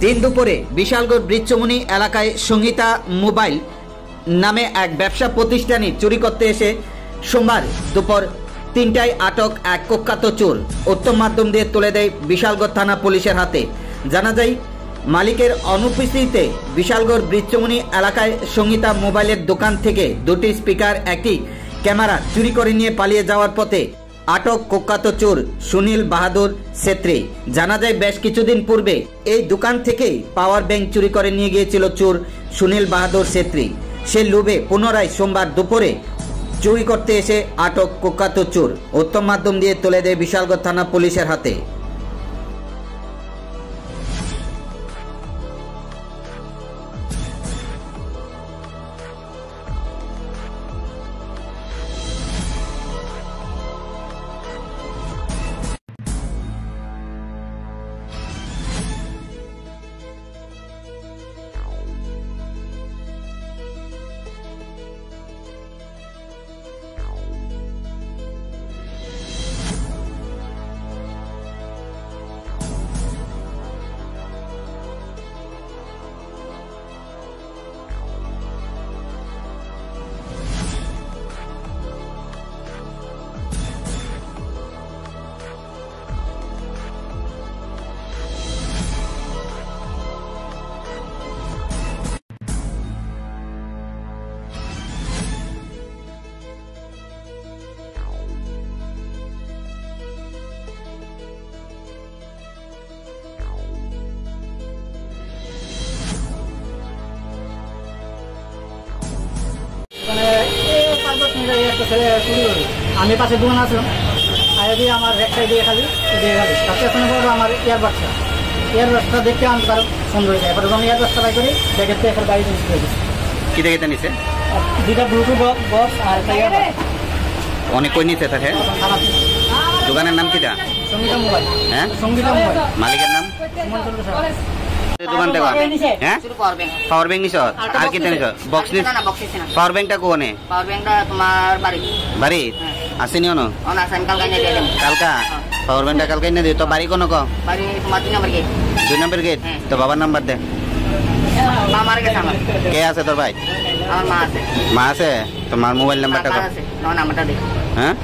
দিন দুপুরে বিশালগড় ব্রিজচমুনি এলাকায় সংগীতা মোবাইল নামে এক ব্যবসা প্রতিষ্ঠানে চুরি করতে এসে সোমবার দুপুর ৩টায় আটক এক কুখ্যাত চোর উত্তম মাধ্যম দিয়ে তুলে দেয় বিশালগড় থানা পুলিশের হাতে। জানা যায়, মালিকের অনুপস্থিতিতে বিশালগড় ব্রিজচমুনি এলাকায় সংগীতা মোবাইলের দোকান থেকে দুটি স্পিকার, একটি ক্যামেরা চুরি করে নিয়ে পালিয়ে যাওয়ার পথে আটক কুখ্যাত চোর সুনীল বাহাদুর ছেত্রী। জানা যায়, বেশ কিছুদিন পূর্বে এই দোকান থেকেই পাওয়ার ব্যাংক চুরি করে নিয়ে গিয়েছিল চোর সুনীল বাহাদুর ছেত্রী। সে লোভে পুনরায় সোমবার দুপুরে চুরি করতে এসে আটক কুখ্যাত চোর উত্তম মাধ্যম দিয়ে তুলে দেয় বিশালগড় থানা পুলিশের হাতে। আমি পাশে দোকান আসলাম আগে দিয়ে আমার এক সাইড দিয়ে খালি তাতে কোনো বড় আমার এয়ারবাসটা দেখতে আমি কারণ সুন্দর হয়েছে। এবার যখন এয়ারবাসটা বাই করি দেখে এবার গাড়ি জিনিস করে দিচ্ছি। কি দেখে নিছে? দুটা ব্লুটুথ বক্স আর অনেক কই নিতে থাকে। দোকানের নাম কিটা? সঙ্গীতা মোবাইল। হ্যাঁ, সঙ্গীতা মোবাইল। মালিকের নাম? দোকান থেকে হ্যাঁ পাওয়ার ব্যাংক নিছ আর কি নিছ? বক্স নিছ? পাওয়ার ব্যাংকটা কোনে? পাওয়ার ব্যাংকটা তোমার বাড়ি আসেনি অন কালকা পাওয়ার ব্যাংকটা কালকে এনে দিও। তো বাড়ি কোন ক? বাড়ি তোমার 2 নম্বর গেট। তো বাবার নাম্বার দে। মা মারা গেছে আমার। কে আছে তোর ভাই? আমার মা আছে। মা আছে? তো মার মোবাইল নাম্বারটা কর। নাম্বারটা দে। হ্যাঁ